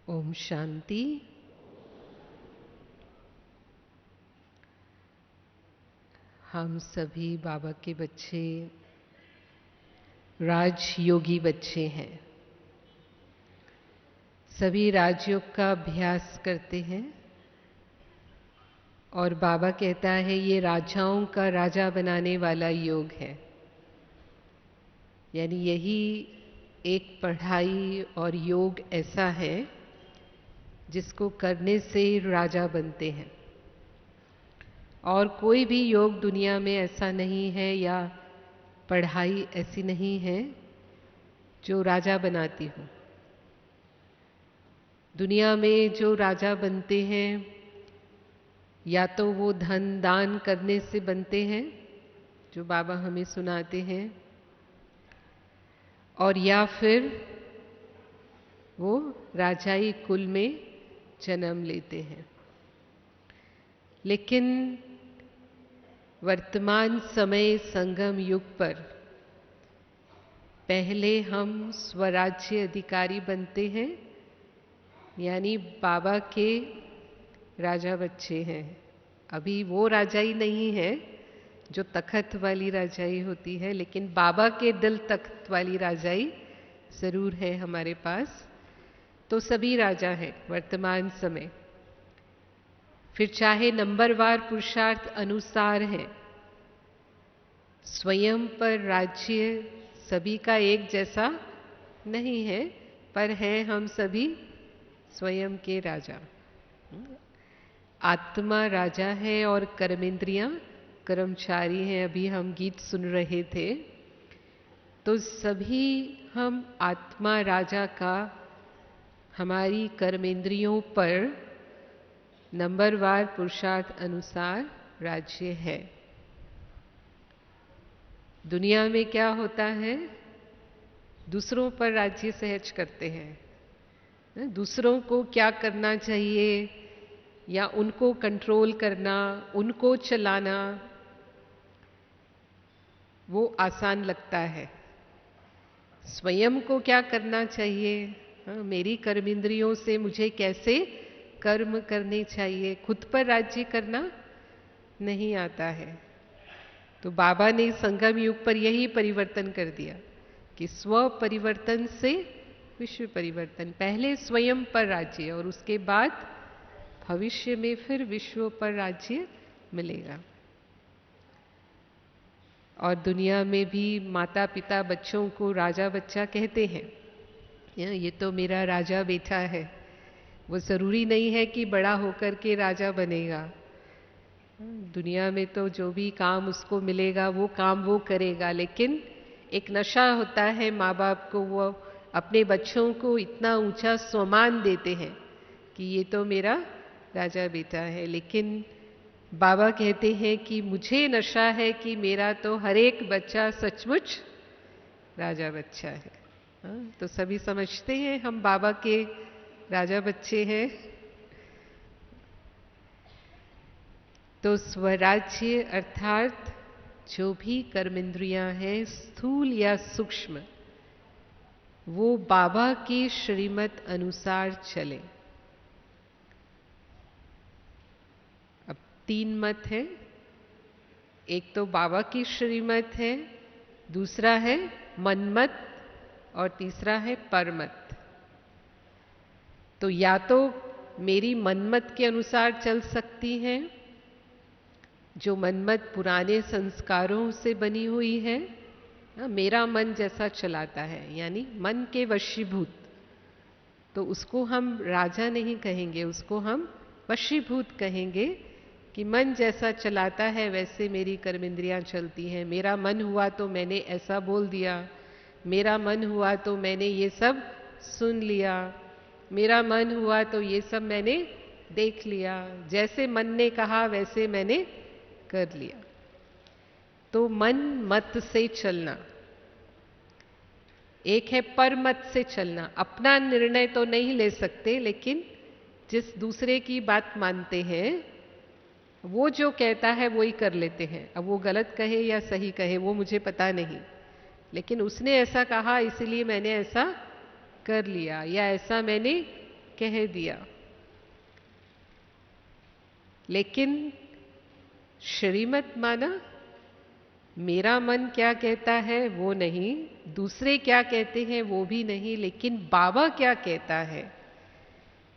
ओम शांति। हम सभी बाबा के बच्चे, राजयोगी बच्चे हैं। सभी राजयोग का अभ्यास करते हैं और बाबा कहता है ये राजाओं का राजा बनाने वाला योग है। यानी यही एक पढ़ाई और योग ऐसा है जिसको करने से राजा बनते हैं। और कोई भी योग दुनिया में ऐसा नहीं है या पढ़ाई ऐसी नहीं है जो राजा बनाती हो। दुनिया में जो राजा बनते हैं या तो वो धन दान करने से बनते हैं, जो बाबा हमें सुनाते हैं, और या फिर वो राजाई कुल में जन्म लेते हैं। लेकिन वर्तमान समय संगम युग पर पहले हम स्वराज्य अधिकारी बनते हैं, यानी बाबा के राजा बच्चे हैं। अभी वो राजाई नहीं है जो तख्त वाली राजाई होती है, लेकिन बाबा के दिल तख्त वाली राजाई जरूर है हमारे पास। तो सभी राजा हैं वर्तमान समय। फिर चाहे नंबरवार पुरुषार्थ अनुसार है, स्वयं पर राज्य सभी का एक जैसा नहीं है, पर हैं हम सभी स्वयं के राजा। आत्मा राजा है और कर्मेंद्रियां कर्मचारी हैं। अभी हम गीत सुन रहे थे। तो सभी हम आत्मा राजा का हमारी कर्मेंद्रियों पर नंबरवार पुरुषार्थ अनुसार राज्य है। दुनिया में क्या होता है, दूसरों पर राज्य सहज करते हैं। दूसरों को क्या करना चाहिए या उनको कंट्रोल करना, उनको चलाना, वो आसान लगता है। स्वयं को क्या करना चाहिए, मेरी कर्मेंद्रियों से मुझे कैसे कर्म करने चाहिए, खुद पर राज्य करना नहीं आता है। तो बाबा ने संगम युग पर यही परिवर्तन कर दिया कि स्व परिवर्तन से विश्व परिवर्तन। पहले स्वयं पर राज्य और उसके बाद भविष्य में फिर विश्व पर राज्य मिलेगा। और दुनिया में भी माता पिता बच्चों को राजा बच्चा कहते हैं। ये तो मेरा राजा बेटा है। वो जरूरी नहीं है कि बड़ा होकर के राजा बनेगा। दुनिया में तो जो भी काम उसको मिलेगा वो काम वो करेगा, लेकिन एक नशा होता है माँ बाप को, वो अपने बच्चों को इतना ऊंचा सम्मान देते हैं कि ये तो मेरा राजा बेटा है। लेकिन बाबा कहते हैं कि मुझे नशा है कि मेरा तो हर एक बच्चा सचमुच राजा बच्चा है। तो सभी समझते हैं हम बाबा के राजा बच्चे हैं। तो स्वराज्य अर्थात जो भी कर्मेंद्रियां हैं, स्थूल या सूक्ष्म, वो बाबा की श्रीमत अनुसार चले। अब 3 मत है। एक तो बाबा की श्रीमत है, दूसरा है मनमत और तीसरा है परमत। तो या तो मेरी मनमत के अनुसार चल सकती हैं, जो मनमत पुराने संस्कारों से बनी हुई है, मेरा मन जैसा चलाता है, यानी मन के वशीभूत। तो उसको हम राजा नहीं कहेंगे, उसको हम वशीभूत कहेंगे कि मन जैसा चलाता है वैसे मेरी कर्मेंद्रियां चलती हैं। मेरा मन हुआ तो मैंने ऐसा बोल दिया, मेरा मन हुआ तो मैंने ये सब सुन लिया, मेरा मन हुआ तो ये सब मैंने देख लिया, जैसे मन ने कहा वैसे मैंने कर लिया। तो मन मत से चलना। एक है परमत से चलना। अपना निर्णय तो नहीं ले सकते, लेकिन जिस दूसरे की बात मानते हैं, वो जो कहता है वो ही कर लेते हैं। अब वो गलत कहे या सही कहे वो मुझे पता नहीं, लेकिन उसने ऐसा कहा इसलिए मैंने ऐसा कर लिया, या ऐसा मैंने कह दिया, लेकिन श्रीमत माना मेरा मन क्या कहता है वो नहीं, दूसरे क्या कहते हैं वो भी नहीं, लेकिन बाबा क्या कहता है,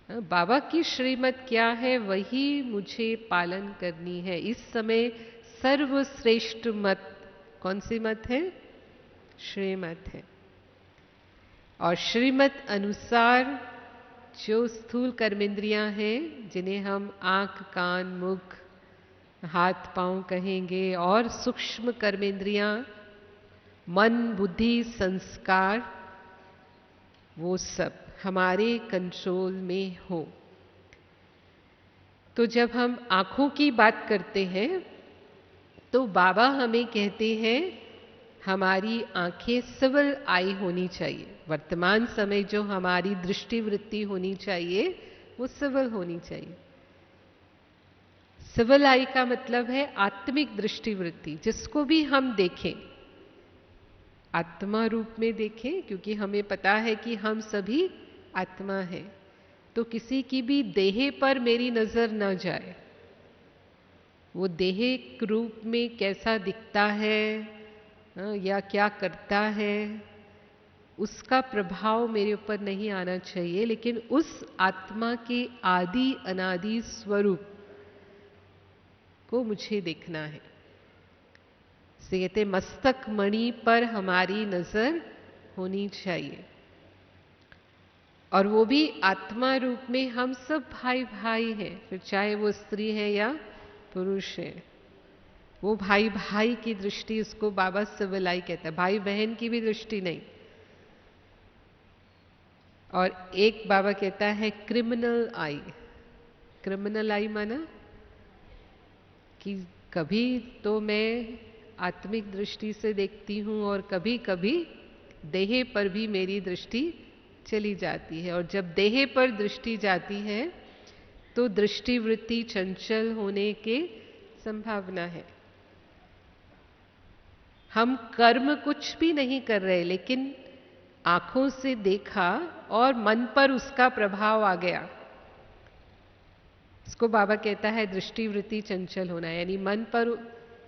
बाबा की श्रीमत क्या है वही मुझे पालन करनी है। इस समय सर्वश्रेष्ठ मत कौन सी मत है? श्रीमत है। और श्रीमत अनुसार जो स्थूल कर्मेंद्रियां हैं, जिन्हें हम आंख, कान, मुख, हाथ, पांव कहेंगे, और सूक्ष्म कर्मेंद्रियां मन, बुद्धि, संस्कार, वो सब हमारे कंट्रोल में हो। तो जब हम आंखों की बात करते हैं तो बाबा हमें कहते हैं हमारी आंखें सिविल आई होनी चाहिए। वर्तमान समय जो हमारी दृष्टि वृत्ति होनी चाहिए वो सिविल होनी चाहिए। सिविल आई का मतलब है आत्मिक दृष्टि वृत्ति, जिसको भी हम देखें आत्मा रूप में देखें, क्योंकि हमें पता है कि हम सभी आत्मा हैं। तो किसी की भी देह पर मेरी नजर न जाए, वो देह रूप में कैसा दिखता है या क्या करता है, उसका प्रभाव मेरे ऊपर नहीं आना चाहिए, लेकिन उस आत्मा के आदि अनादि स्वरूप को मुझे देखना है। से कहते मस्तक मणि पर हमारी नजर होनी चाहिए, और वो भी आत्मा रूप में। हम सब भाई भाई हैं, फिर चाहे वो स्त्री है या पुरुष है, वो भाई भाई की दृष्टि, उसको बाबा सिविल आई कहता है, भाई बहन की भी दृष्टि नहीं। और एक बाबा कहता है क्रिमिनल आई। क्रिमिनल आई माना कि कभी तो मैं आत्मिक दृष्टि से देखती हूं और कभी कभी देह पर भी मेरी दृष्टि चली जाती है। और जब देह पर दृष्टि जाती है तो दृष्टि वृत्ति चंचल होने की संभावना है। हम कर्म कुछ भी नहीं कर रहे, लेकिन आंखों से देखा और मन पर उसका प्रभाव आ गया, इसको बाबा कहता है दृष्टि वृत्ति चंचल होना। यानी मन पर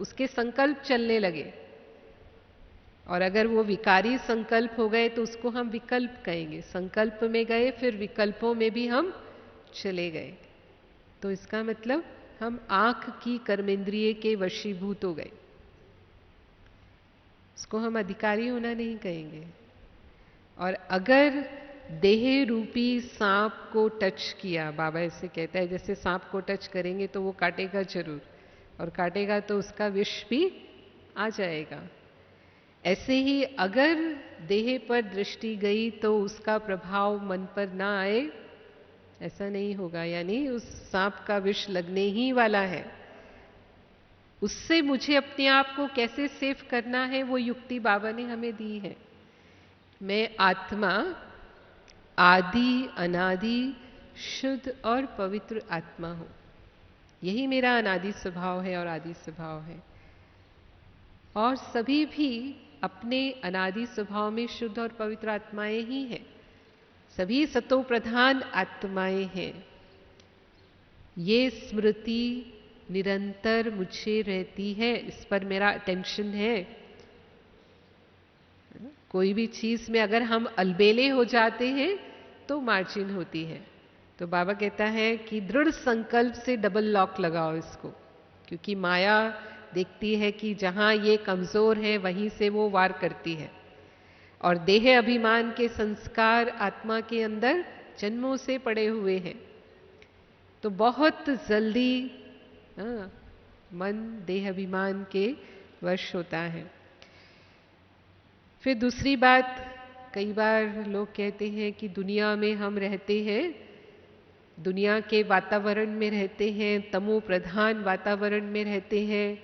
उसके संकल्प चलने लगे, और अगर वो विकारी संकल्प हो गए तो उसको हम विकल्प कहेंगे। संकल्प में गए, फिर विकल्पों में भी हम चले गए, तो इसका मतलब हम आंख की कर्मेंद्रिय के वशीभूत हो गए। उसको हम अधिकारी होना नहीं कहेंगे। और अगर देह रूपी सांप को टच किया, बाबा ऐसे कहता है जैसे सांप को टच करेंगे तो वो काटेगा जरूर, और काटेगा तो उसका विष भी आ जाएगा। ऐसे ही अगर देह पर दृष्टि गई तो उसका प्रभाव मन पर ना आए, ऐसा नहीं होगा। यानी उस सांप का विष लगने ही वाला है। उससे मुझे अपने आप को कैसे सेफ करना है वो युक्ति बाबा ने हमें दी है। मैं आत्मा आदि अनादि शुद्ध और पवित्र आत्मा हूं, यही मेरा अनादि स्वभाव है और आदि स्वभाव है। और सभी भी अपने अनादि स्वभाव में शुद्ध और पवित्र आत्माएं ही हैं। सभी सतो प्रधान आत्माएं हैं। ये स्मृति निरंतर मुझे रहती है, इस पर मेरा अटेंशन है। कोई भी चीज में अगर हम अलबेले हो जाते हैं तो मार्जिन होती है। तो बाबा कहता है कि दृढ़ संकल्प से डबल लॉक लगाओ इसको, क्योंकि माया देखती है कि जहां ये कमजोर है वहीं से वो वार करती है। और देह अभिमान के संस्कार आत्मा के अंदर जन्मों से पड़े हुए हैं, तो बहुत जल्दी मन देह अभिमान के वश होता है। फिर दूसरी बात, कई बार लोग कहते हैं कि दुनिया में हम रहते हैं, दुनिया के वातावरण में रहते हैं, तमो प्रधान वातावरण में रहते हैं,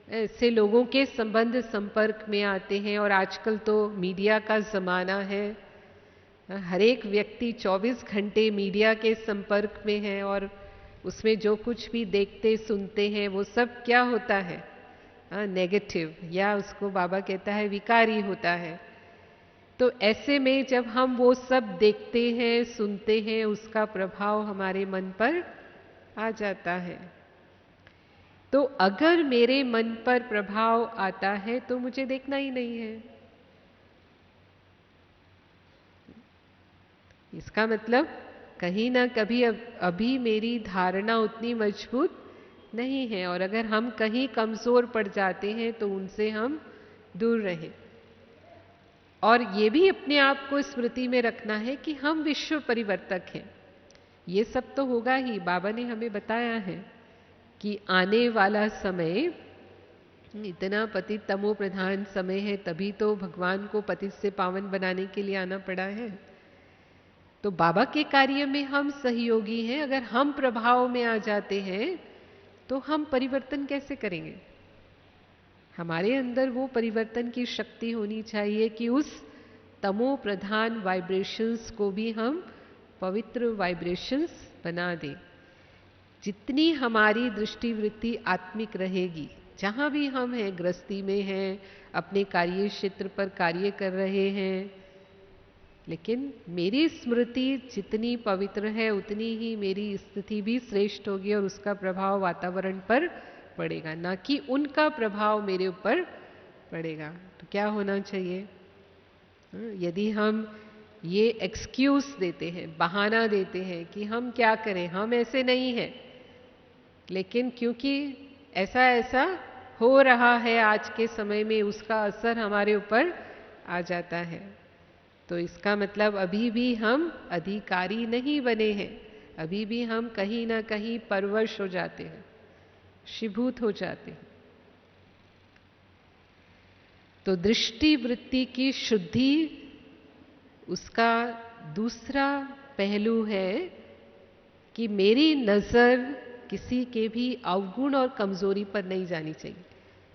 ऐसे लोगों के संबंध संपर्क में आते हैं। और आजकल तो मीडिया का जमाना है, हर एक व्यक्ति 24 घंटे मीडिया के संपर्क में है, और उसमें जो कुछ भी देखते सुनते हैं वो सब क्या होता है, नेगेटिव, या उसको बाबा कहता है विकारी होता है। तो ऐसे में जब हम वो सब देखते हैं, सुनते हैं, उसका प्रभाव हमारे मन पर आ जाता है। तो अगर मेरे मन पर प्रभाव आता है तो मुझे देखना ही नहीं है। इसका मतलब कहीं ना कभी अभी मेरी धारणा उतनी मजबूत नहीं है, और अगर हम कहीं कमजोर पड़ जाते हैं तो उनसे हम दूर रहें। और ये भी अपने आप को स्मृति में रखना है कि हम विश्व परिवर्तक हैं। ये सब तो होगा ही, बाबा ने हमें बताया है कि आने वाला समय इतना पतित तमो प्रधान समय है, तभी तो भगवान को पतित से पावन बनाने के लिए आना पड़ा है। तो बाबा के कार्य में हम सहयोगी हैं। अगर हम प्रभाव में आ जाते हैं तो हम परिवर्तन कैसे करेंगे? हमारे अंदर वो परिवर्तन की शक्ति होनी चाहिए कि उस तमो प्रधान वाइब्रेशंस को भी हम पवित्र वाइब्रेशंस बना दें। जितनी हमारी दृष्टि वृत्ति आत्मिक रहेगी, जहां भी हम हैं, गृहस्थी में हैं, अपने कार्य क्षेत्र पर कार्य कर रहे हैं, लेकिन मेरी स्मृति जितनी पवित्र है उतनी ही मेरी स्थिति भी श्रेष्ठ होगी और उसका प्रभाव वातावरण पर पड़ेगा, ना कि उनका प्रभाव मेरे ऊपर पड़ेगा। तो क्या होना चाहिए? यदि हम ये एक्सक्यूज देते हैं, बहाना देते हैं कि हम क्या करें, हम ऐसे नहीं हैं, लेकिन क्योंकि ऐसा ऐसा हो रहा है आज के समय में, उसका असर हमारे ऊपर आ जाता है, तो इसका मतलब अभी भी हम अधिकारी नहीं बने हैं। अभी भी हम कहीं ना कहीं परवश हो जाते हैं, शीभूत हो जाते हैं। तो दृष्टि वृत्ति की शुद्धि, उसका दूसरा पहलू है कि मेरी नजर किसी के भी अवगुण और कमजोरी पर नहीं जानी चाहिए।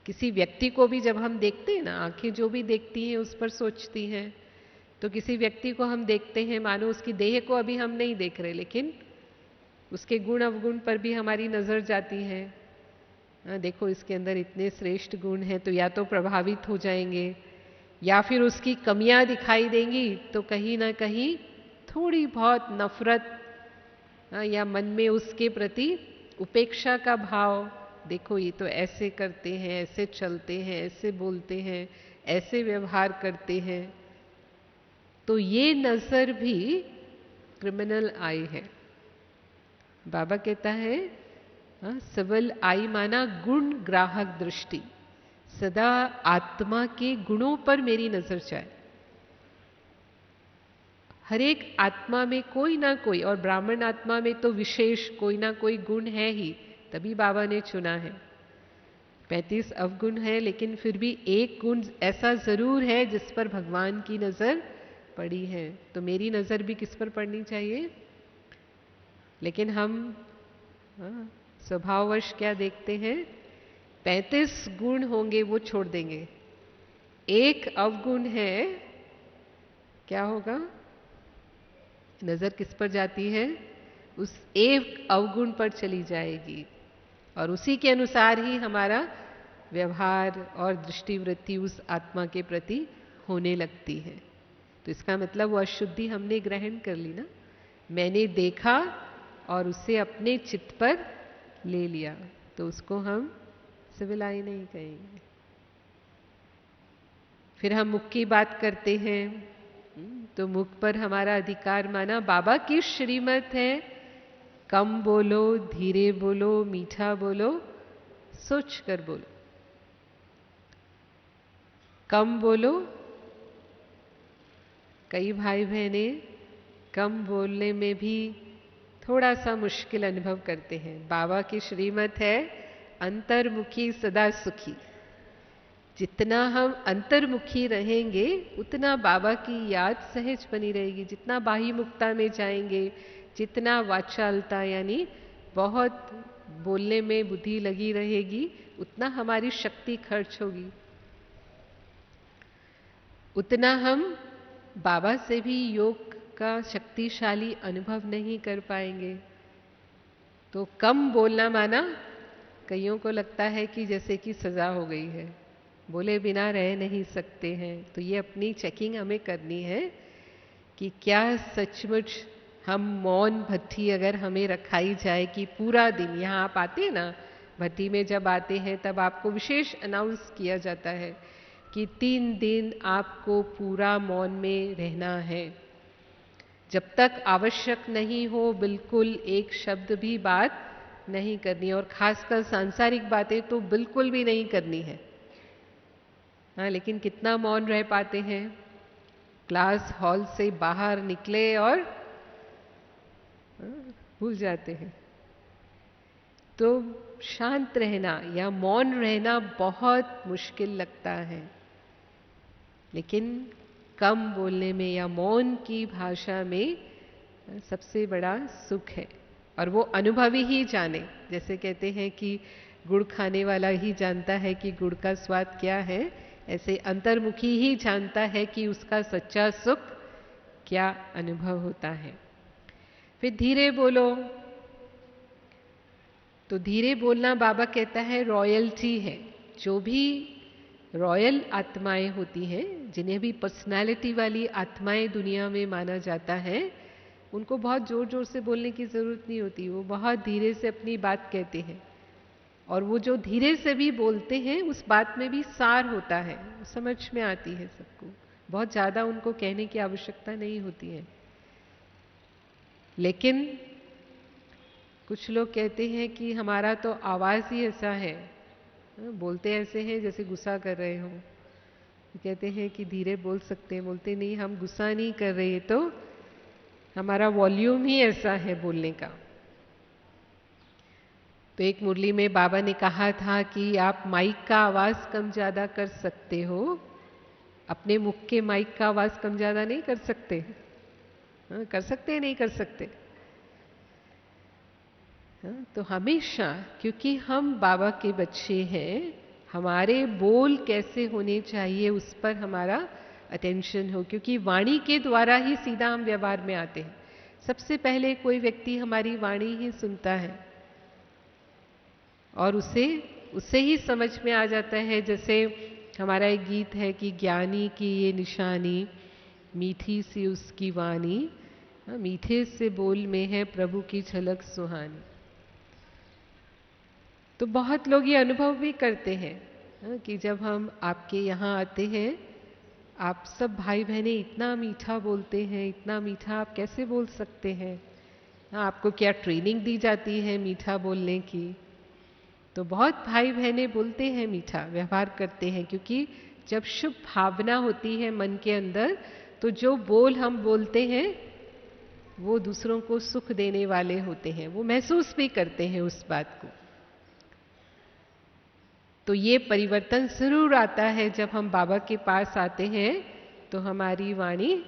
किसी व्यक्ति को भी जब हम देखते हैं ना, आंखें जो भी देखती हैं उस पर सोचती हैं। तो किसी व्यक्ति को हम देखते हैं, मानो उसकी देह को अभी हम नहीं देख रहे, लेकिन उसके गुण अवगुण पर भी हमारी नजर जाती है। देखो इसके अंदर इतने श्रेष्ठ गुण हैं, तो या तो प्रभावित हो जाएंगे, या फिर उसकी कमियां दिखाई देंगी तो कहीं ना कहीं थोड़ी बहुत नफरत या मन में उसके प्रति उपेक्षा का भाव, देखो ये तो ऐसे करते हैं, ऐसे चलते हैं, ऐसे बोलते हैं, ऐसे व्यवहार करते हैं, तो ये नजर भी क्रिमिनल आई है। बाबा कहता है सबल आई माना गुण ग्राहक दृष्टि, सदा आत्मा के गुणों पर मेरी नजर जाए। हर एक आत्मा में कोई ना कोई, और ब्राह्मण आत्मा में तो विशेष कोई ना कोई गुण है ही, तभी बाबा ने चुना है। 35 अवगुण है, लेकिन फिर भी एक गुण ऐसा जरूर है जिस पर भगवान की नजर पड़ी है। तो मेरी नजर भी किस पर पड़नी चाहिए? लेकिन हम स्वभाववश क्या देखते हैं, 35 गुण होंगे वो छोड़ देंगे, एक अवगुण है, क्या होगा? नजर किस पर जाती है? उस एक अवगुण पर चली जाएगी, और उसी के अनुसार ही हमारा व्यवहार और दृष्टिवृत्ति उस आत्मा के प्रति होने लगती है। तो इसका मतलब वो अशुद्धि हमने ग्रहण कर ली ना, मैंने देखा और उसे अपने चित्त पर ले लिया, तो उसको हम सिविल आई नहीं कहेंगे। फिर हम मुख की बात करते हैं, तो मुख पर हमारा अधिकार माना बाबा की श्रीमत है, कम बोलो, धीरे बोलो, मीठा बोलो, सोच कर बोलो। कम बोलो, कई भाई बहने कम बोलने में भी थोड़ा सा मुश्किल अनुभव करते हैं। बाबा की श्रीमत है अंतर्मुखी सदा सुखी। जितना हम अंतर्मुखी रहेंगे उतना बाबा की याद सहज बनी रहेगी। जितना बाह्यमुखता में जाएंगे, जितना वाचालता यानी बहुत बोलने में बुद्धि लगी रहेगी, उतना हमारी शक्ति खर्च होगी, उतना हम बाबा से भी योग का शक्तिशाली अनुभव नहीं कर पाएंगे। तो कम बोलना माना कईयों को लगता है कि जैसे कि सजा हो गई है। बोले बिना रह नहीं सकते हैं। तो ये अपनी चेकिंग हमें करनी है कि क्या सचमुच हम मौन भट्टी अगर हमें रखाई जाए कि पूरा दिन, यहाँ आप आते हैं ना भट्टी में, जब आते हैं तब आपको विशेष अनाउंस किया जाता है कि 3 दिन आपको पूरा मौन में रहना है। जब तक आवश्यक नहीं हो बिल्कुल एक शब्द भी बात नहीं करनी, और खासकर सांसारिक बातें तो बिल्कुल भी नहीं करनी है। हाँ, लेकिन कितना मौन रह पाते हैं? क्लास हॉल से बाहर निकले और भूल जाते हैं। तो शांत रहना या मौन रहना बहुत मुश्किल लगता है, लेकिन कम बोलने में या मौन की भाषा में सबसे बड़ा सुख है। और वो अनुभवी ही जाने, जैसे कहते हैं कि गुड़ खाने वाला ही जानता है कि गुड़ का स्वाद क्या है, ऐसे अंतर्मुखी ही जानता है कि उसका सच्चा सुख क्या अनुभव होता है। फिर धीरे बोलो। तो धीरे बोलना बाबा कहता है रॉयल्टी है। जो भी रॉयल आत्माएं होती हैं, जिन्हें भी पर्सनालिटी वाली आत्माएं दुनिया में माना जाता है, उनको बहुत जोर जोर से बोलने की जरूरत नहीं होती। वो बहुत धीरे से अपनी बात कहते हैं, और वो जो धीरे से भी बोलते हैं उस बात में भी सार होता है, समझ में आती है सबको। बहुत ज्यादा उनको कहने की आवश्यकता नहीं होती है। लेकिन कुछ लोग कहते हैं कि हमारा तो आवाज ही ऐसा है, बोलते ऐसे हैं जैसे गुस्सा कर रहे हो। कहते हैं कि धीरे बोल सकते हैं, बोलते नहीं, हम गुस्सा नहीं कर रहे, तो हमारा वॉल्यूम ही ऐसा है बोलने का। तो एक मुरली में बाबा ने कहा था कि आप माइक का आवाज कम ज्यादा कर सकते हो, अपने मुख के माइक का आवाज कम ज्यादा नहीं कर सकते। हाँ, कर सकते हैं, नहीं कर सकते। हाँ, तो हमेशा, क्योंकि हम बाबा के बच्चे हैं, हमारे बोल कैसे होने चाहिए उस पर हमारा अटेंशन हो, क्योंकि वाणी के द्वारा ही सीधा हम व्यवहार में आते हैं। सबसे पहले कोई व्यक्ति हमारी वाणी ही सुनता है और उसे ही समझ में आ जाता है। जैसे हमारा एक गीत है कि ज्ञानी की ये निशानी, मीठी सी उसकी वाणी, मीठे से बोल में है प्रभु की झलक सुहानी। तो बहुत लोग ये अनुभव भी करते हैं कि जब हम आपके यहाँ आते हैं, आप सब भाई बहनें इतना मीठा बोलते हैं, इतना मीठा आप कैसे बोल सकते हैं? आपको क्या ट्रेनिंग दी जाती है मीठा बोलने की? तो बहुत भाई बहनें बोलते हैं, मीठा व्यवहार करते हैं, क्योंकि जब शुभ भावना होती है मन के अंदर, तो जो बोल हम बोलते हैं वो दूसरों को सुख देने वाले होते हैं, वो महसूस भी करते हैं उस बात को। तो ये परिवर्तन जरूर आता है जब हम बाबा के पास आते हैं, तो हमारी वाणी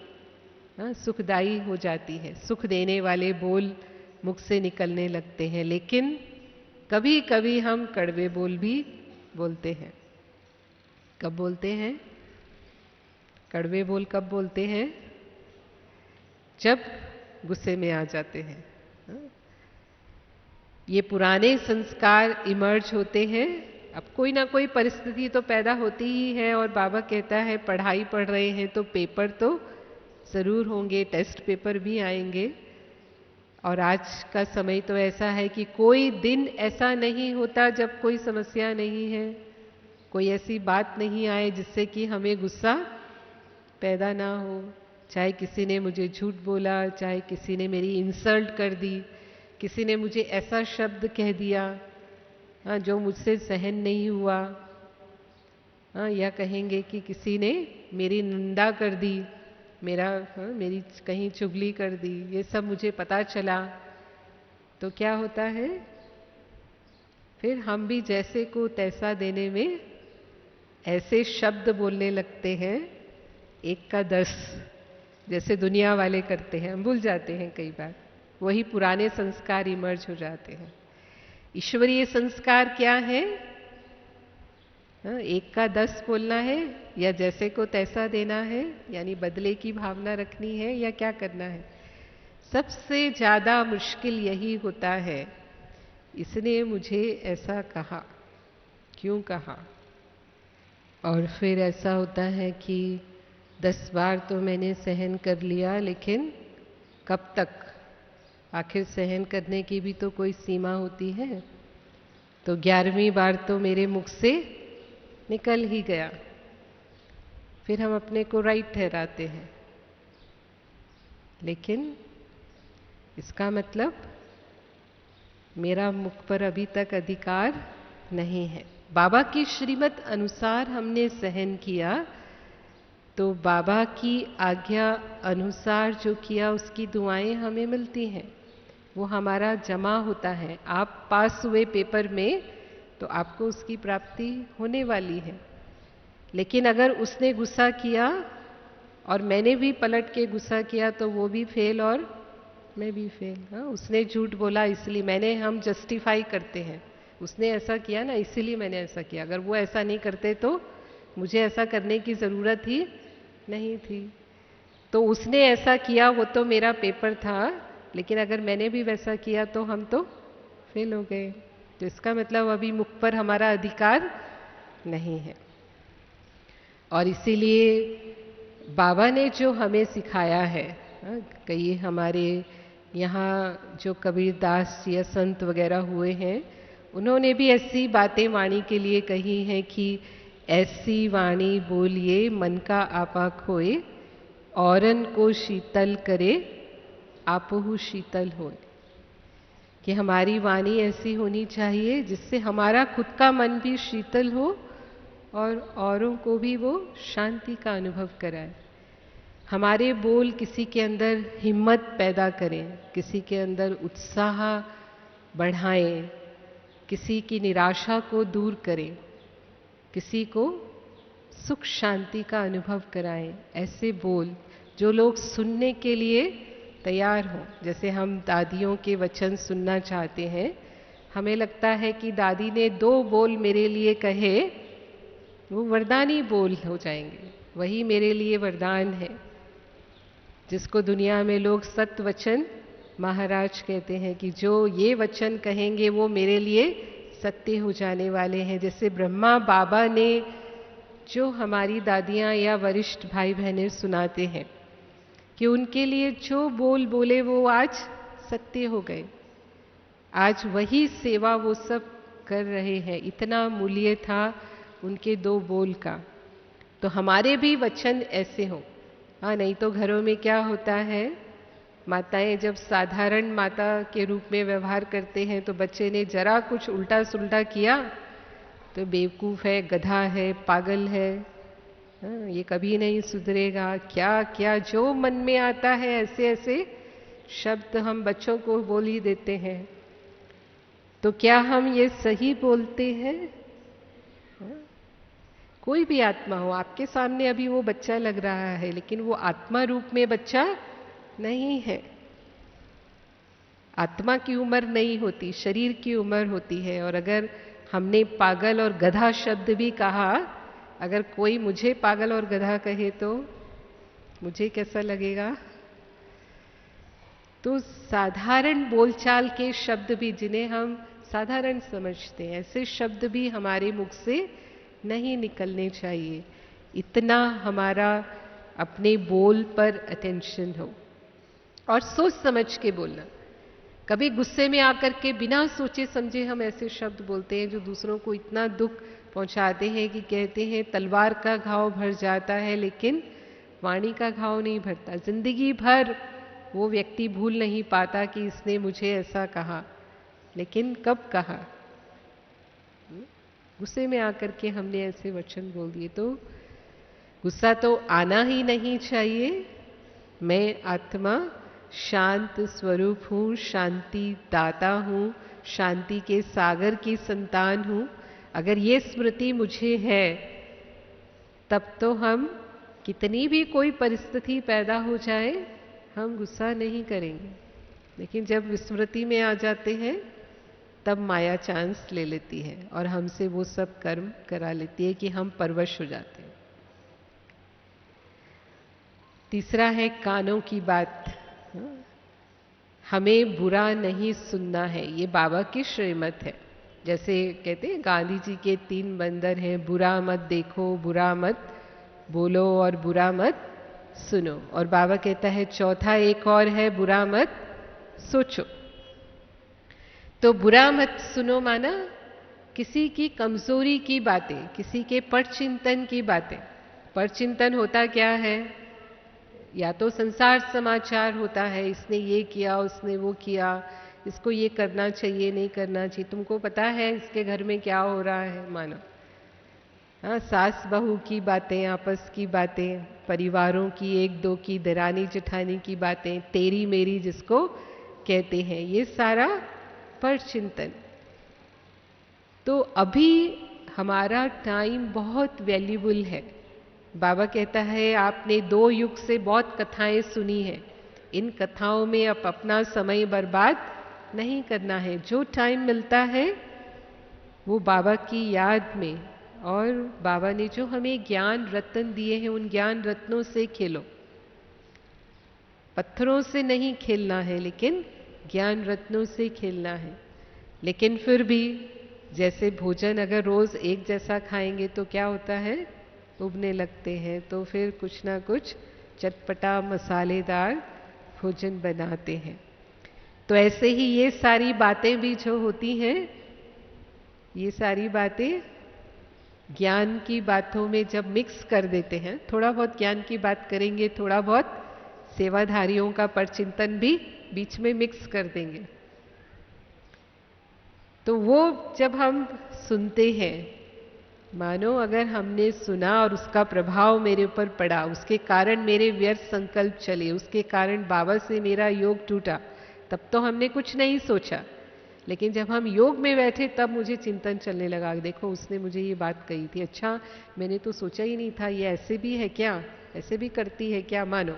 सुखदायी हो जाती है, सुख देने वाले बोल मुख से निकलने लगते हैं। लेकिन कभी कभी हम कड़वे बोल भी बोलते हैं। कब बोलते हैं कड़वे बोल? कब बोलते हैं? जब गुस्से में आ जाते हैं। ये पुराने संस्कार इमर्ज होते हैं। अब कोई ना कोई परिस्थिति तो पैदा होती ही है, और बाबा कहता है पढ़ाई पढ़ रहे हैं तो पेपर तो जरूर होंगे, टेस्ट पेपर भी आएंगे। और आज का समय तो ऐसा है कि कोई दिन ऐसा नहीं होता जब कोई समस्या नहीं है, कोई ऐसी बात नहीं आए जिससे कि हमें गुस्सा पैदा ना हो। चाहे किसी ने मुझे झूठ बोला, चाहे किसी ने मेरी इंसल्ट कर दी, किसी ने मुझे ऐसा शब्द कह दिया जो मुझसे सहन नहीं हुआ, या कहेंगे कि किसी ने मेरी निंदा कर दी, मेरी कहीं चुगली कर दी, ये सब मुझे पता चला, तो क्या होता है? फिर हम भी जैसे को तैसा देने में ऐसे शब्द बोलने लगते हैं, 1 का 10, जैसे दुनिया वाले करते हैं। हम भूल जाते हैं कई बार, वही पुराने संस्कार इमर्ज हो जाते हैं। ईश्वरीय संस्कार क्या है? 1 का 10 बोलना है, या जैसे को तैसा देना है, यानी बदले की भावना रखनी है, या क्या करना है? सबसे ज्यादा मुश्किल यही होता है, इसने मुझे ऐसा कहा, क्यों कहा? और फिर ऐसा होता है कि 10 बार तो मैंने सहन कर लिया, लेकिन कब तक? आखिर सहन करने की भी तो कोई सीमा होती है। तो 11वीं बार तो मेरे मुख से निकल ही गया। फिर हम अपने को राइट ठहराते हैं, लेकिन इसका मतलब मेरा मुख पर अभी तक अधिकार नहीं है। बाबा की श्रीमत अनुसार हमने सहन किया, तो बाबा की आज्ञा अनुसार जो किया उसकी दुआएं हमें मिलती हैं, वो हमारा जमा होता है। आप पास हुए पेपर में तो आपको उसकी प्राप्ति होने वाली है। लेकिन अगर उसने गुस्सा किया और मैंने भी पलट के गुस्सा किया तो वो भी फेल और मैं भी फेल। हाँ, उसने झूठ बोला इसलिए मैंने, हम जस्टिफाई करते हैं, उसने ऐसा किया ना इसीलिए मैंने ऐसा किया। अगर वो ऐसा नहीं करते तो मुझे ऐसा करने की ज़रूरत ही नहीं थी। तो उसने ऐसा किया, वो तो मेरा पेपर था, लेकिन अगर मैंने भी वैसा किया तो हम तो फेल हो गए। तो इसका मतलब अभी मुख पर हमारा अधिकार नहीं है। और इसीलिए बाबा ने जो हमें सिखाया है, कई हमारे यहाँ जो कबीरदास या संत वगैरह हुए हैं, उन्होंने भी ऐसी बातें वाणी के लिए कही हैं कि ऐसी वाणी बोलिए मन का आपा खोए, औरन को शीतल करे आपहु शीतल होए। कि हमारी वाणी ऐसी होनी चाहिए जिससे हमारा खुद का मन भी शीतल हो और औरों को भी वो शांति का अनुभव कराए। हमारे बोल किसी के अंदर हिम्मत पैदा करें, किसी के अंदर उत्साह बढ़ाएं, किसी की निराशा को दूर करें, किसी को सुख शांति का अनुभव कराएं। ऐसे बोल जो लोग सुनने के लिए तैयार हों। जैसे हम दादियों के वचन सुनना चाहते हैं, हमें लगता है कि दादी ने 2 बोल मेरे लिए कहे, वो वरदानी बोल हो जाएंगे, वही मेरे लिए वरदान है। जिसको दुनिया में लोग सत वचन महाराज कहते हैं कि जो ये वचन कहेंगे वो मेरे लिए सत्य हो जाने वाले हैं। जैसे ब्रह्मा बाबा ने जो हमारी दादियाँ या वरिष्ठ भाई बहनें सुनाते हैं कि उनके लिए जो बोल बोले वो आज सत्य हो गए। आज वही सेवा वो सब कर रहे हैं। इतना मूल्य था उनके 2 बोल का। तो हमारे भी वचन ऐसे हों। हाँ, नहीं तो घरों में क्या होता है, माताएं जब साधारण माता के रूप में व्यवहार करते हैं तो बच्चे ने जरा कुछ उल्टा सुल्टा किया तो बेवकूफ़ है, गधा है, पागल है, हाँ, ये कभी नहीं सुधरेगा, क्या क्या जो मन में आता है ऐसे ऐसे शब्द हम बच्चों को बोल ही देते हैं। तो क्या हम ये सही बोलते हैं? हाँ? कोई भी आत्मा हो, आपके सामने अभी वो बच्चा लग रहा है, लेकिन वो आत्मा रूप में बच्चा नहीं है। आत्मा की उम्र नहीं होती, शरीर की उम्र होती है। और अगर हमने पागल और गधा शब्द भी कहा, अगर कोई मुझे पागल और गधा कहे तो मुझे कैसा लगेगा? तो साधारण बोलचाल के शब्द भी, जिन्हें हम साधारण समझते हैं, ऐसे शब्द भी हमारे मुख से नहीं निकलने चाहिए। इतना हमारा अपने बोल पर अटेंशन हो और सोच समझ के बोलना। कभी गुस्से में आकर के बिना सोचे समझे हम ऐसे शब्द बोलते हैं जो दूसरों को इतना दुख पहुंचाते हैं कि कहते हैं तलवार का घाव भर जाता है लेकिन वाणी का घाव नहीं भरता। जिंदगी भर वो व्यक्ति भूल नहीं पाता कि इसने मुझे ऐसा कहा, लेकिन कब कहा? गुस्से में आकर के हमने ऐसे वचन बोल दिए। तो गुस्सा तो आना ही नहीं चाहिए। मैं आत्मा शांत स्वरूप हूँ, शांति दाता हूँ, शांति के सागर की संतान हूँ। अगर ये स्मृति मुझे है तब तो हम कितनी भी कोई परिस्थिति पैदा हो जाए हम गुस्सा नहीं करेंगे। लेकिन जब विस्मृति में आ जाते हैं तब माया चांस ले लेती है और हमसे वो सब कर्म करा लेती है कि हम परवश हो जाते हैं। तीसरा है कानों की बात। हमें बुरा नहीं सुनना है, ये बाबा की श्रीमत है। जैसे कहते हैं गांधी जी के 3 बंदर हैं, बुरा मत देखो, बुरा मत बोलो और बुरा मत सुनो। और बाबा कहता है चौथा एक और है, बुरा मत सोचो। तो बुरा मत सुनो माना किसी की कमजोरी की बातें, किसी के परचिंतन की बातें। परचिंतन होता क्या है? या तो संसार समाचार होता है, इसने ये किया, उसने वो किया, इसको ये करना चाहिए, नहीं करना चाहिए। तुमको पता है इसके घर में क्या हो रहा है, मानो। हाँ, सास बहू की बातें, आपस की बातें, परिवारों की, एक दो की, दरानी जेठानी की बातें, तेरी मेरी जिसको कहते हैं, ये सारा परचिंतन। तो अभी हमारा टाइम बहुत वैल्यूबल है। बाबा कहता है आपने 2 युग से बहुत कथाएं सुनी है, इन कथाओं में अब अपना समय बर्बाद नहीं करना है। जो टाइम मिलता है वो बाबा की याद में, और बाबा ने जो हमें ज्ञान रत्न दिए हैं उन ज्ञान रत्नों से खेलो। पत्थरों से नहीं खेलना है, लेकिन ज्ञान रत्नों से खेलना है। लेकिन फिर भी जैसे भोजन अगर रोज एक जैसा खाएंगे तो क्या होता है, उबने लगते हैं। तो फिर कुछ ना कुछ चटपटा मसालेदार भोजन बनाते हैं। तो ऐसे ही ये सारी बातें भी जो होती हैं, ये सारी बातें ज्ञान की बातों में जब मिक्स कर देते हैं, थोड़ा बहुत ज्ञान की बात करेंगे, थोड़ा बहुत सेवाधारियों का परचिंतन भी बीच में मिक्स कर देंगे, तो वो जब हम सुनते हैं, मानो अगर हमने सुना और उसका प्रभाव मेरे ऊपर पड़ा, उसके कारण मेरे व्यर्थ संकल्प चले, उसके कारण बाबा से मेरा योग टूटा, तब तो हमने कुछ नहीं सोचा। लेकिन जब हम योग में बैठे तब मुझे चिंतन चलने लगा, देखो उसने मुझे ये बात कही थी, अच्छा मैंने तो सोचा ही नहीं था, ये ऐसे भी है क्या, ऐसे भी करती है क्या, मानो।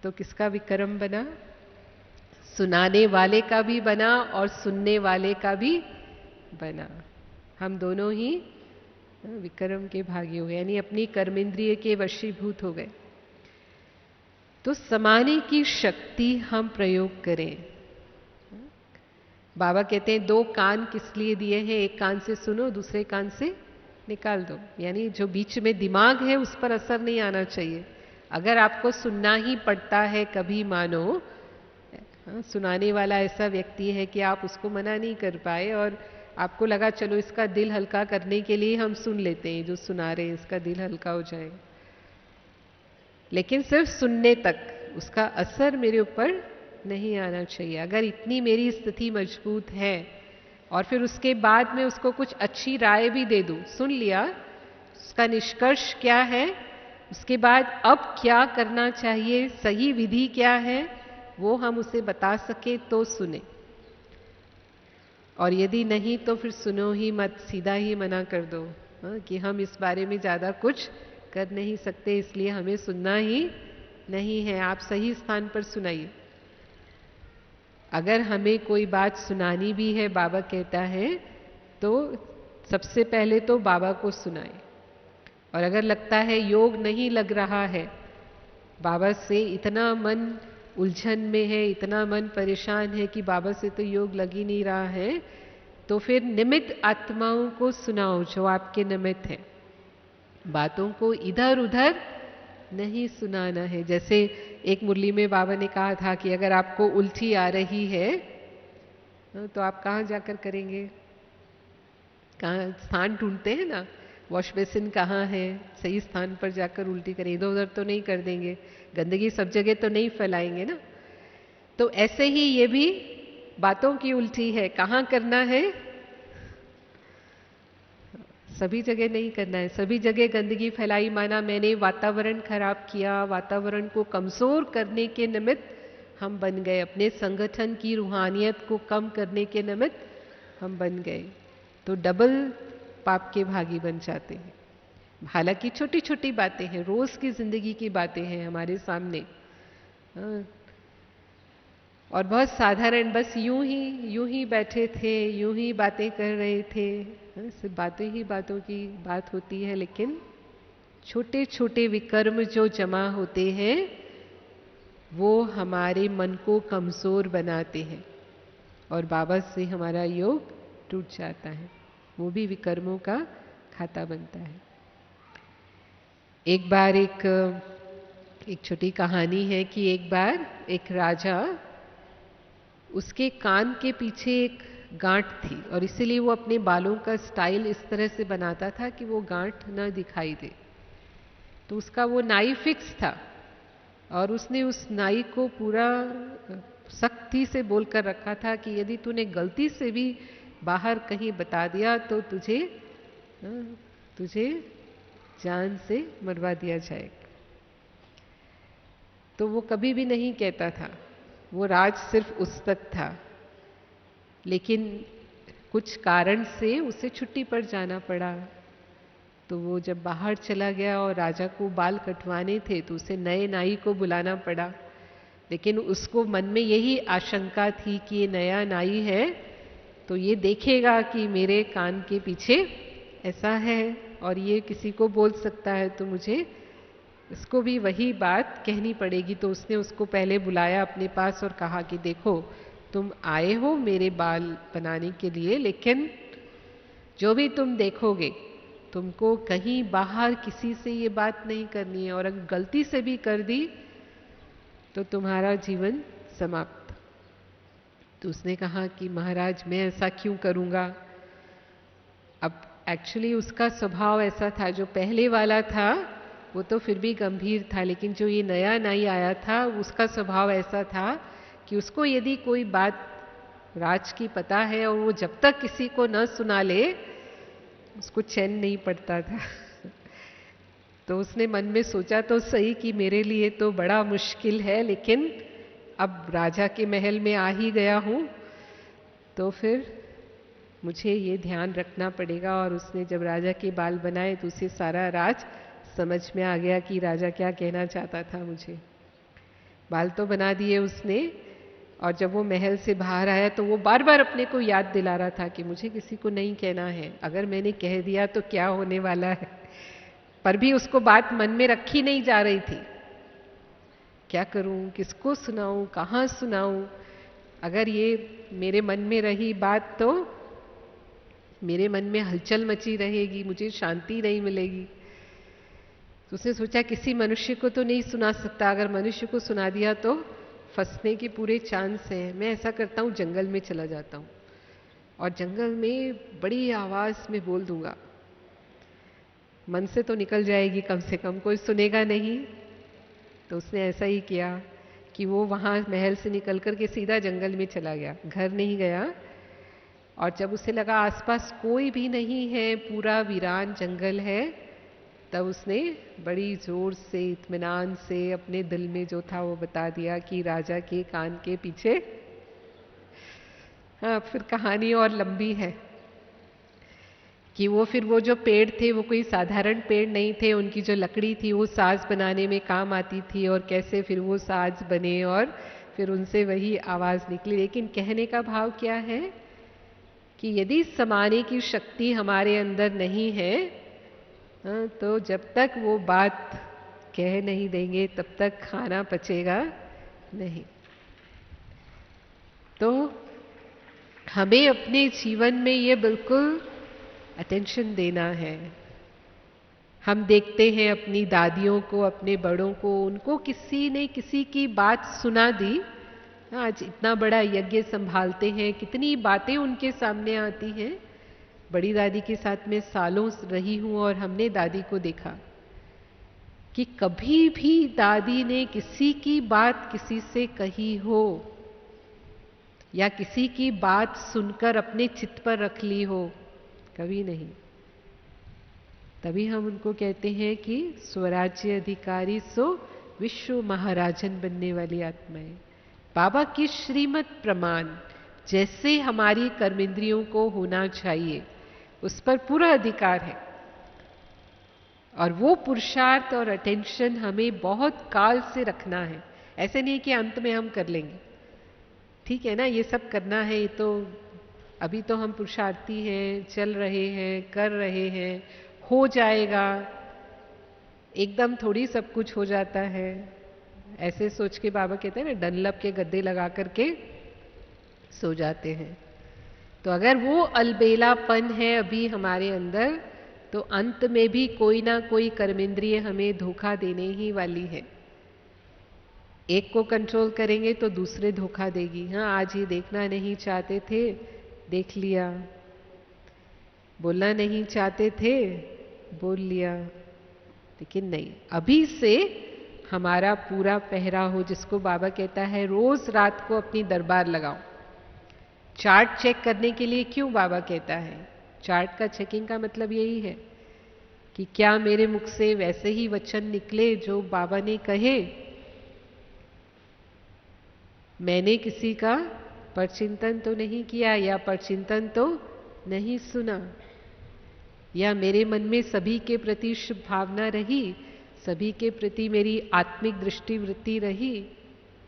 तो किसका विक्रम बना? सुनाने वाले का भी बना और सुनने वाले का भी बना। हम दोनों ही विक्रम के भागी हो गए, यानी अपनी कर्मेंद्रिय के वशीभूत हो गए। तो समाने की शक्ति हम प्रयोग करें। बाबा कहते हैं 2 कान किस लिए दिए हैं, एक कान से सुनो, दूसरे कान से निकाल दो। यानी जो बीच में दिमाग है उस पर असर नहीं आना चाहिए। अगर आपको सुनना ही पड़ता है कभी, मानो सुनाने वाला ऐसा व्यक्ति है कि आप उसको मना नहीं कर पाए, और आपको लगा चलो इसका दिल हल्का करने के लिए हम सुन लेते हैं, जो सुना रहे हैं इसका दिल हल्का हो जाए, लेकिन सिर्फ सुनने तक, उसका असर मेरे ऊपर नहीं आना चाहिए। अगर इतनी मेरी स्थिति मजबूत है और फिर उसके बाद में उसको कुछ अच्छी राय भी दे दूं, सुन लिया, उसका निष्कर्ष क्या है, उसके बाद अब क्या करना चाहिए, सही विधि क्या है, वो हम उसे बता सके तो सुने। और यदि नहीं तो फिर सुनो ही मत, सीधा ही मना कर दो कि हम इस बारे में ज्यादा कुछ कर नहीं सकते, इसलिए हमें सुनना ही नहीं है, आप सही स्थान पर सुनाइए। अगर हमें कोई बात सुनानी भी है, बाबा कहता है, तो सबसे पहले तो बाबा को सुनाए। और अगर लगता है योग नहीं लग रहा है, बाबा से इतना मन उलझन में है, इतना मन परेशान है कि बाबा से तो योग लग ही नहीं रहा है, तो फिर निमित्त आत्माओं को सुनाओ जो आपके निमित्त है। बातों को इधर उधर नहीं सुनाना है। जैसे एक मुरली में बाबा ने कहा था कि अगर आपको उल्टी आ रही है तो आप कहाँ जाकर करेंगे, कहाँ स्थान ढूंढते हैं ना, वॉश बेसिन कहाँ है, सही स्थान पर जाकर उल्टी करें, इधर उधर तो नहीं कर देंगे, गंदगी सब जगह तो नहीं फैलाएंगे ना। तो ऐसे ही ये भी बातों की उल्टी है, कहाँ करना है, सभी जगह नहीं करना है। सभी जगह गंदगी फैलाई माना मैंने वातावरण खराब किया, वातावरण को कमजोर करने के निमित्त हम बन गए, अपने संगठन की रूहानियत को कम करने के निमित्त हम बन गए, तो डबल पाप के भागी बन जाते हैं। हालांकि छोटी छोटी बातें हैं, रोज की जिंदगी की बातें हैं हमारे सामने, और बहुत साधारण, बस यूं ही बैठे थे, यूं ही बातें कर रहे थे, सिर्फ बातें ही बातों की बात होती है, लेकिन छोटे छोटे विकर्म जो जमा होते हैं वो हमारे मन को कमजोर बनाते हैं। और बाबा से हमारा योग टूट जाता है, वो भी विकर्मों का खाता बनता है। एक बार एक छोटी कहानी है कि एक बार एक राजा, उसके कान के पीछे एक गांठ थी और इसीलिए वो अपने बालों का स्टाइल इस तरह से बनाता था कि वो गांठ न दिखाई दे। तो उसका वो नाई फिक्स था और उसने उस नाई को पूरा सख्ती से बोलकर रखा था कि यदि तूने गलती से भी बाहर कहीं बता दिया तो तुझे जान से मरवा दिया जाएगा। तो वो कभी भी नहीं कहता था, वो राज सिर्फ उस तक था। लेकिन कुछ कारण से उसे छुट्टी पर जाना पड़ा। तो वो जब बाहर चला गया और राजा को बाल कटवाने थे तो उसे नए नाई को बुलाना पड़ा। लेकिन उसको मन में यही आशंका थी कि ये नया नाई है तो ये देखेगा कि मेरे कान के पीछे ऐसा है और ये किसी को बोल सकता है, तो मुझे इसको भी वही बात कहनी पड़ेगी। तो उसने उसको पहले बुलाया अपने पास और कहा कि देखो, तुम आए हो मेरे बाल बनाने के लिए, लेकिन जो भी तुम देखोगे तुमको कहीं बाहर किसी से ये बात नहीं करनी है, और अगर गलती से भी कर दी तो तुम्हारा जीवन समाप्त। तो उसने कहा कि महाराज मैं ऐसा क्यों करूँगा। अब एक्चुअली उसका स्वभाव ऐसा था, जो पहले वाला था वो तो फिर भी गंभीर था, लेकिन जो ये नया नाई आया था उसका स्वभाव ऐसा था कि उसको यदि कोई बात राज की पता है और वो जब तक किसी को न सुना ले उसको चैन नहीं पड़ता था। तो उसने मन में सोचा तो सही कि मेरे लिए तो बड़ा मुश्किल है, लेकिन अब राजा के महल में आ ही गया हूँ तो फिर मुझे ये ध्यान रखना पड़ेगा। और उसने जब राजा के बाल बनाए तो उसे सारा राज समझ में आ गया कि राजा क्या कहना चाहता था मुझे। बाल तो बना दिए उसने, और जब वो महल से बाहर आया तो वो बार बार अपने को याद दिला रहा था कि मुझे किसी को नहीं कहना है, अगर मैंने कह दिया तो क्या होने वाला है। पर भी उसको बात मन में रखी नहीं जा रही थी, क्या करूं, किसको सुनाऊं, कहाँ सुनाऊं। अगर ये मेरे मन में रही बात तो मेरे मन में हलचल मची रहेगी, मुझे शांति नहीं मिलेगी। तो उसने सोचा किसी मनुष्य को तो नहीं सुना सकता, अगर मनुष्य को सुना दिया तो फंसने के पूरे चांस हैं। मैं ऐसा करता हूँ, जंगल में चला जाता हूँ और जंगल में बड़ी आवाज में बोल दूंगा, मन से तो निकल जाएगी, कम से कम कोई सुनेगा नहीं। तो उसने ऐसा ही किया कि वो वहां महल से निकल करके सीधा जंगल में चला गया, घर नहीं गया। और जब उसे लगा आसपास कोई भी नहीं है, पूरा वीरान जंगल है, तब उसने बड़ी जोर से इत्मीनान से अपने दिल में जो था वो बता दिया कि राजा के कान के पीछे। हाँ, फिर कहानी और लंबी है कि वो जो पेड़ थे वो कोई साधारण पेड़ नहीं थे, उनकी जो लकड़ी थी वो साज बनाने में काम आती थी, और कैसे फिर वो साज बने और फिर उनसे वही आवाज निकली। लेकिन कहने का भाव क्या है कि यदि समाने की शक्ति हमारे अंदर नहीं है तो जब तक वो बात कह नहीं देंगे तब तक खाना पचेगा नहीं। तो हमें अपने जीवन में ये बिल्कुल अटेंशन देना है। हम देखते हैं अपनी दादियों को, अपने बड़ों को, उनको किसी ने किसी की बात सुना दी, आज इतना बड़ा यज्ञ संभालते हैं, कितनी बातें उनके सामने आती हैं। बड़ी दादी के साथ में सालों रही हूं और हमने दादी को देखा कि कभी भी दादी ने किसी की बात किसी से कही हो या किसी की बात सुनकर अपने चित्त पर रख ली हो, कभी नहीं। तभी हम उनको कहते हैं कि स्वराज्य अधिकारी सो विश्व महाराजन बनने वाली आत्माएं। बाबा की श्रीमत प्रमाण जैसे हमारी कर्मेंद्रियों को होना चाहिए उस पर पूरा अधिकार है, और वो पुरुषार्थ और अटेंशन हमें बहुत काल से रखना है। ऐसे नहीं कि अंत में हम कर लेंगे, ठीक है ना, ये सब करना है, ये तो अभी तो हम पुरुषार्थी हैं, चल रहे हैं, कर रहे हैं, हो जाएगा, एकदम थोड़ी सब कुछ हो जाता है। ऐसे सोच के बाबा कहते हैं ना, डनलप के गद्दे लगा करके सो जाते हैं। तो अगर वो अलबेलापन है अभी हमारे अंदर, तो अंत में भी कोई ना कोई कर्मेंद्रिय हमें धोखा देने ही वाली है। एक को कंट्रोल करेंगे तो दूसरे धोखा देगी। हाँ, आज ये देखना नहीं चाहते थे, देख लिया। बोलना नहीं चाहते थे, बोल लिया। लेकिन नहीं, अभी से हमारा पूरा पहरा हो, जिसको बाबा कहता है रोज रात को अपनी दरबार लगाओ। चार्ट चेक करने के लिए क्यों बाबा कहता है? चार्ट का चेकिंग का मतलब यही है कि क्या मेरे मुख से वैसे ही वचन निकले जो बाबा ने कहे। मैंने किसी का परचिंतन तो नहीं किया, या परचिंतन तो नहीं सुना, या मेरे मन में सभी के प्रति शुभ भावना रही, सभी के प्रति मेरी आत्मिक दृष्टि वृत्ति रही,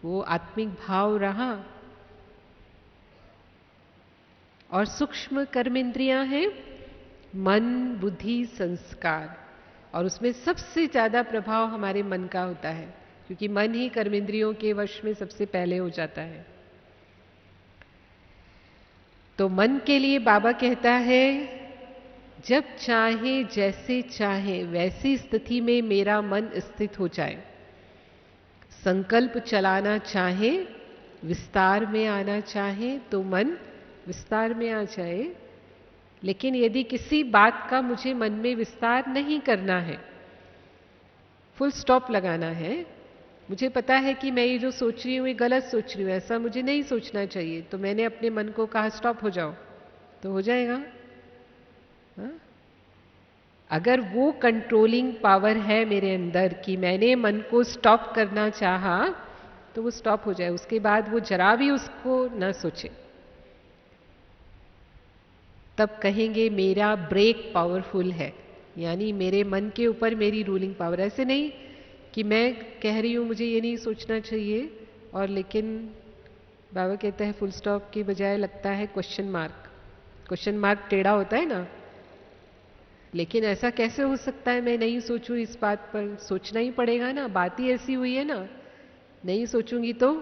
वो आत्मिक भाव रहा। और सूक्ष्म कर्मेंद्रियां हैं मन, बुद्धि, संस्कार, और उसमें सबसे ज्यादा प्रभाव हमारे मन का होता है, क्योंकि मन ही कर्मेंद्रियों के वश में सबसे पहले हो जाता है। तो मन के लिए बाबा कहता है, जब चाहे जैसे चाहे वैसी स्थिति में मेरा मन स्थित हो जाए। संकल्प चलाना चाहे, विस्तार में आना चाहे तो मन विस्तार में आ जाए। लेकिन यदि किसी बात का मुझे मन में विस्तार नहीं करना है, फुल स्टॉप लगाना है, मुझे पता है कि मैं ये जो सोच रही हूँ ये गलत सोच रही हूँ, ऐसा मुझे नहीं सोचना चाहिए, तो मैंने अपने मन को कहा स्टॉप हो जाओ, तो हो जाएगा। हा? अगर वो कंट्रोलिंग पावर है मेरे अंदर कि मैंने मन को स्टॉप करना चाहा, तो वो स्टॉप हो जाए, उसके बाद वो जरा भी उसको ना सोचे। तब कहेंगे मेरा ब्रेक पावरफुल है, यानी मेरे मन के ऊपर मेरी रूलिंग पावर। ऐसे नहीं कि मैं कह रही हूं मुझे ये नहीं सोचना चाहिए, और लेकिन बाबा कहता है फुल स्टॉप की बजाय लगता है क्वेश्चन मार्क। क्वेश्चन मार्क टेढ़ा होता है ना, लेकिन ऐसा कैसे हो सकता है मैं नहीं सोचूं इस बात पर? सोचना ही पड़ेगा ना, बात ही ऐसी हुई है ना। नहीं सोचूंगी तो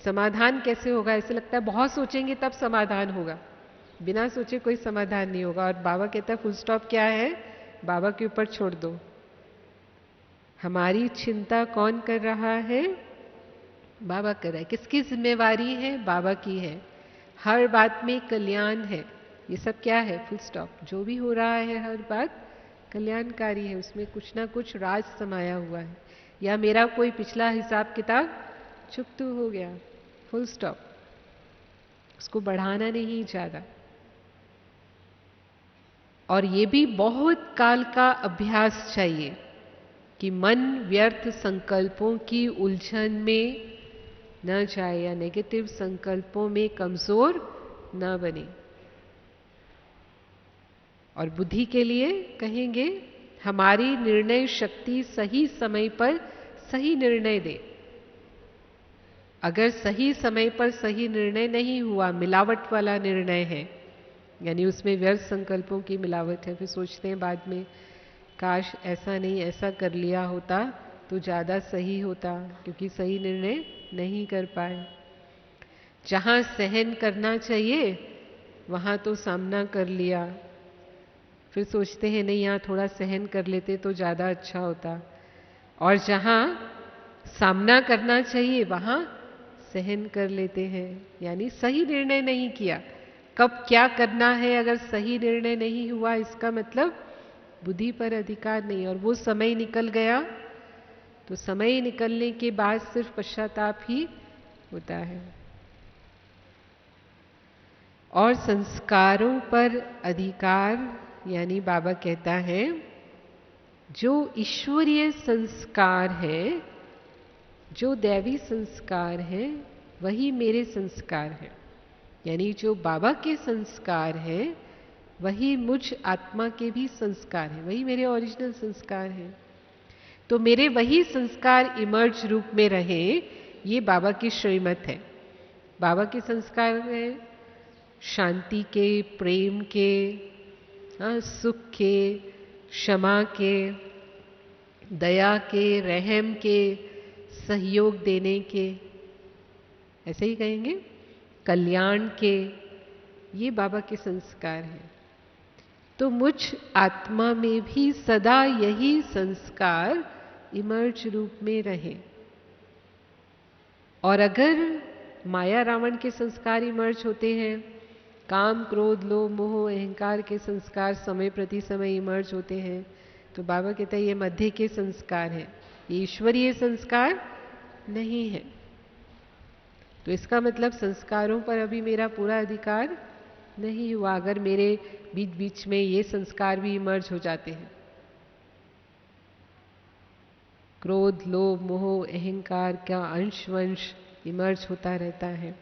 समाधान कैसे होगा? ऐसे लगता है बहुत सोचेंगे तब समाधान होगा, बिना सोचे कोई समाधान नहीं होगा। और बाबा कहता है फुल स्टॉप क्या है, बाबा के ऊपर छोड़ दो। हमारी चिंता कौन कर रहा है? बाबा कर रहा है। किसकी जिम्मेवारी है? बाबा की है। हर बात में कल्याण है, ये सब क्या है? Full stop. जो भी हो रहा है हर बात कल्याणकारी है, उसमें कुछ ना कुछ राज समाया हुआ है। या मेरा कोई पिछला हिसाब किताब चुप तो हो गया, फुल स्टॉप। उसको बढ़ाना नहीं ज्यादा। और ये भी बहुत काल का अभ्यास चाहिए कि मन व्यर्थ संकल्पों की उलझन में न जाए, या नेगेटिव संकल्पों में कमजोर न बने। और बुद्धि के लिए कहेंगे हमारी निर्णय शक्ति सही समय पर सही निर्णय दे। अगर सही समय पर सही निर्णय नहीं हुआ, मिलावट वाला निर्णय है, यानी उसमें व्यर्थ संकल्पों की मिलावट है, फिर सोचते हैं बाद में काश ऐसा नहीं ऐसा कर लिया होता तो ज़्यादा सही होता, क्योंकि सही निर्णय नहीं कर पाए। जहाँ सहन करना चाहिए वहाँ तो सामना कर लिया, फिर सोचते हैं नहीं यहाँ थोड़ा सहन कर लेते तो ज़्यादा अच्छा होता। और जहाँ सामना करना चाहिए वहाँ सहन कर लेते हैं, यानी सही निर्णय नहीं किया। कब क्या करना है अगर सही निर्णय नहीं हुआ, इसका मतलब बुद्धि पर अधिकार नहीं। और वो समय निकल गया तो समय निकलने के बाद सिर्फ पश्चाताप ही होता है। और संस्कारों पर अधिकार, यानी बाबा कहता है जो ईश्वरीय संस्कार है, जो दैवी संस्कार है, वही मेरे संस्कार हैं। यानी जो बाबा के संस्कार हैं वही मुझ आत्मा के भी संस्कार हैं, वही मेरे ओरिजिनल संस्कार हैं। तो मेरे वही संस्कार इमर्ज रूप में रहे, ये बाबा की श्रीमत है। बाबा के संस्कार हैं शांति के, प्रेम के, सुख के, क्षमा के, दया के, रहम के, सहयोग देने के, ऐसे ही कहेंगे। कल्याण के, ये बाबा के संस्कार हैं। तो मुझ आत्मा में भी सदा यही संस्कार इमर्ज रूप में रहे। और अगर माया रावण के संस्कार इमर्ज होते हैं, काम क्रोध लोभ मोह अहंकार के संस्कार समय प्रति समय इमर्ज होते हैं, तो बाबा कहते हैं ये मध्य के संस्कार हैं, ये ईश्वरीय संस्कार नहीं है। तो इसका मतलब संस्कारों पर अभी मेरा पूरा अधिकार नहीं हुआ, अगर मेरे बीच बीच में ये संस्कार भी इमर्ज हो जाते हैं। क्रोध लोभ मोह अहंकार का अंश वंश इमर्ज होता रहता है।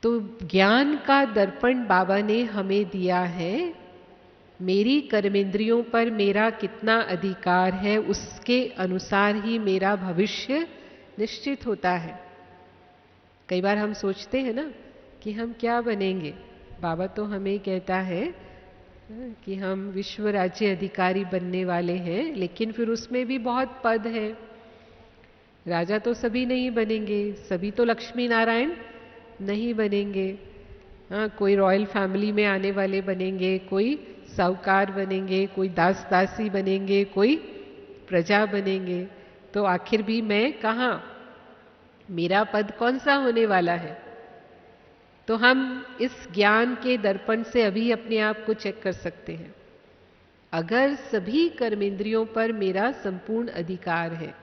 तो ज्ञान का दर्पण बाबा ने हमें दिया है। मेरी कर्मेंद्रियों पर मेरा कितना अधिकार है, उसके अनुसार ही मेरा भविष्य निश्चित होता है। कई बार हम सोचते हैं ना कि हम क्या बनेंगे। बाबा तो हमें कहता है कि हम विश्व राज्य अधिकारी बनने वाले हैं, लेकिन फिर उसमें भी बहुत पद है। राजा तो सभी नहीं बनेंगे, सभी तो लक्ष्मी नारायण नहीं बनेंगे। हाँ, कोई रॉयल फैमिली में आने वाले बनेंगे, कोई साहूकार बनेंगे, कोई दास दासी बनेंगे, कोई प्रजा बनेंगे। तो आखिर भी मैं कहाँ, मेरा पद कौन सा होने वाला है। तो हम इस ज्ञान के दर्पण से अभी अपने आप को चेक कर सकते हैं। अगर सभी कर्मेंद्रियों पर मेरा संपूर्ण अधिकार है,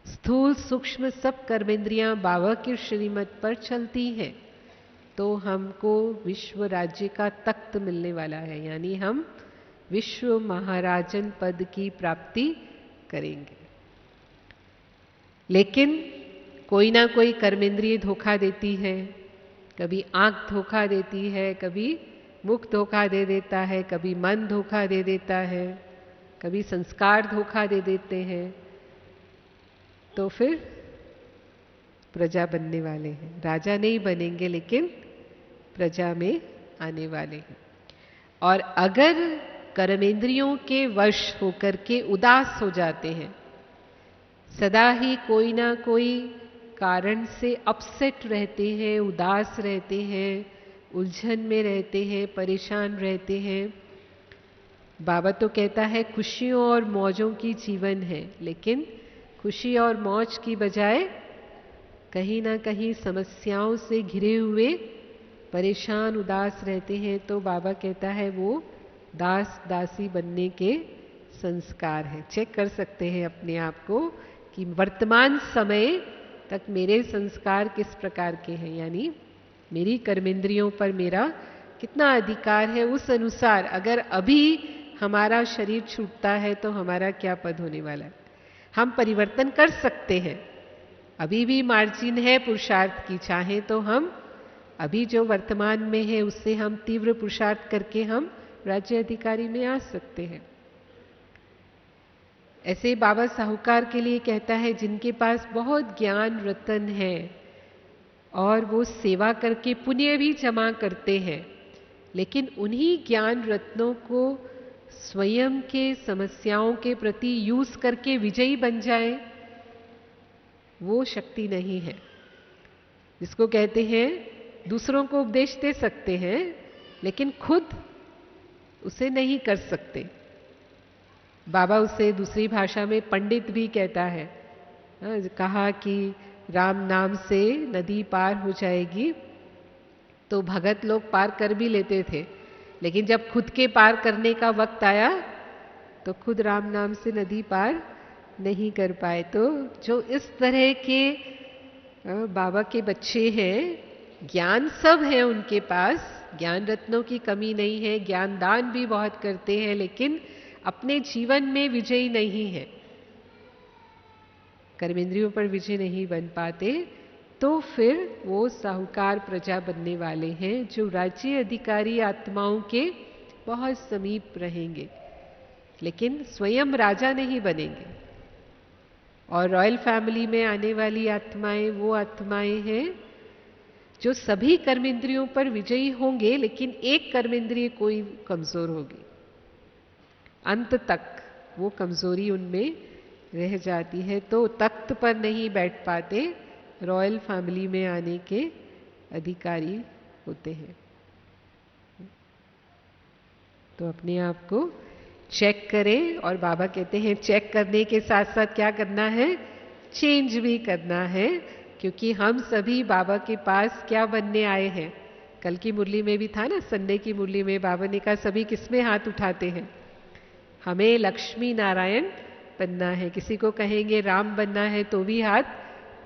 स्थूल सूक्ष्म सब कर्मेंद्रियां बाबा की श्रीमत पर चलती हैं, तो हमको विश्व राज्य का तख्त मिलने वाला है, यानी हम विश्व महाराजन पद की प्राप्ति करेंगे। लेकिन कोई ना कोई कर्मेंद्रिय धोखा देती है, कभी आंख धोखा देती है, कभी मुख धोखा दे देता है, कभी मन धोखा दे देता है, कभी संस्कार धोखा दे देते हैं। तो फिर प्रजा बनने वाले हैं, राजा नहीं बनेंगे लेकिन प्रजा में आने वाले हैं। और अगर कर्मेंद्रियों के वश होकर के उदास हो जाते हैं, सदा ही कोई ना कोई कारण से अपसेट रहते हैं, उदास रहते हैं, उलझन में रहते हैं, परेशान रहते हैं। बाबा तो कहता है खुशियों और मौजों की जीवन है, लेकिन खुशी और मौज की बजाय कहीं ना कहीं समस्याओं से घिरे हुए परेशान उदास रहते हैं, तो बाबा कहता है वो दास दासी बनने के संस्कार है। चेक कर सकते हैं अपने आप को कि वर्तमान समय तक मेरे संस्कार किस प्रकार के हैं, यानी मेरी कर्मेंद्रियों पर मेरा कितना अधिकार है। उस अनुसार अगर अभी हमारा शरीर छूटता है तो हमारा क्या पद होने वाला है। हम परिवर्तन कर सकते हैं, अभी भी मार्जिन है पुरुषार्थ की। चाहे तो हम अभी जो वर्तमान में है उससे हम तीव्र पुरुषार्थ करके हम राज्य अधिकारी में आ सकते हैं। ऐसे बाबा साहूकार के लिए कहता है जिनके पास बहुत ज्ञान रतन है और वो सेवा करके पुण्य भी जमा करते हैं, लेकिन उन्हीं ज्ञान रत्नों को स्वयं के समस्याओं के प्रति यूज करके विजयी बन जाए, वो शक्ति नहीं है। जिसको कहते हैं दूसरों को उपदेश दे सकते हैं लेकिन खुद उसे नहीं कर सकते। बाबा उसे दूसरी भाषा में पंडित भी कहता है। कहा कि राम नाम से नदी पार हो जाएगी, तो भगत लोग पार कर भी लेते थे, लेकिन जब खुद के पार करने का वक्त आया तो खुद राम नाम से नदी पार नहीं कर पाए। तो जो इस तरह के बाबा के बच्चे हैं, ज्ञान सब है उनके पास, ज्ञान रत्नों की कमी नहीं है, ज्ञान दान भी बहुत करते हैं, लेकिन अपने जीवन में विजयी नहीं है, कर्मेंद्रियों पर विजय नहीं बन पाते, तो फिर वो साहूकार प्रजा बनने वाले हैं जो राज्य अधिकारी आत्माओं के बहुत समीप रहेंगे, लेकिन स्वयं राजा नहीं बनेंगे। और रॉयल फैमिली में आने वाली आत्माएं वो आत्माएं हैं जो सभी कर्मेंद्रियों पर विजयी होंगे, लेकिन एक कर्मेंद्रिय कोई कमजोर होगी, अंत तक वो कमजोरी उनमें रह जाती है, तो तख्त पर नहीं बैठ पाते, रॉयल फैमिली में आने के अधिकारी होते हैं। तो अपने आप को चेक करें, और बाबा कहते हैं चेक करने के साथ साथ क्या करना है, चेंज भी करना है, क्योंकि हम सभी बाबा के पास क्या बनने आए हैं। कल की मुरली में भी था ना, संडे की मुरली में बाबा ने कहा सभी किसमें हाथ उठाते हैं, हमें लक्ष्मी नारायण बनना है। किसी को कहेंगे राम बनना है तो भी हाथ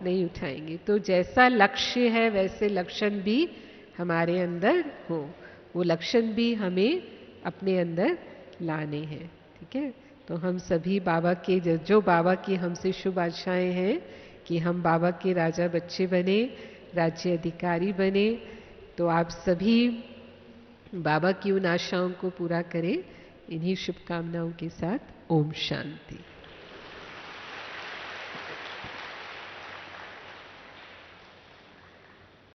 नहीं उठाएंगे। तो जैसा लक्ष्य है वैसे लक्षण भी हमारे अंदर हो, वो लक्षण भी हमें अपने अंदर लाने हैं। ठीक है, तो हम सभी बाबा के जो बाबा की हमसे शुभ आशाएं हैं कि हम बाबा के राजा बच्चे बने, राज्य अधिकारी बने, तो आप सभी बाबा की उन आशाओं को पूरा करें। इन्हीं शुभकामनाओं के साथ ओम शांति।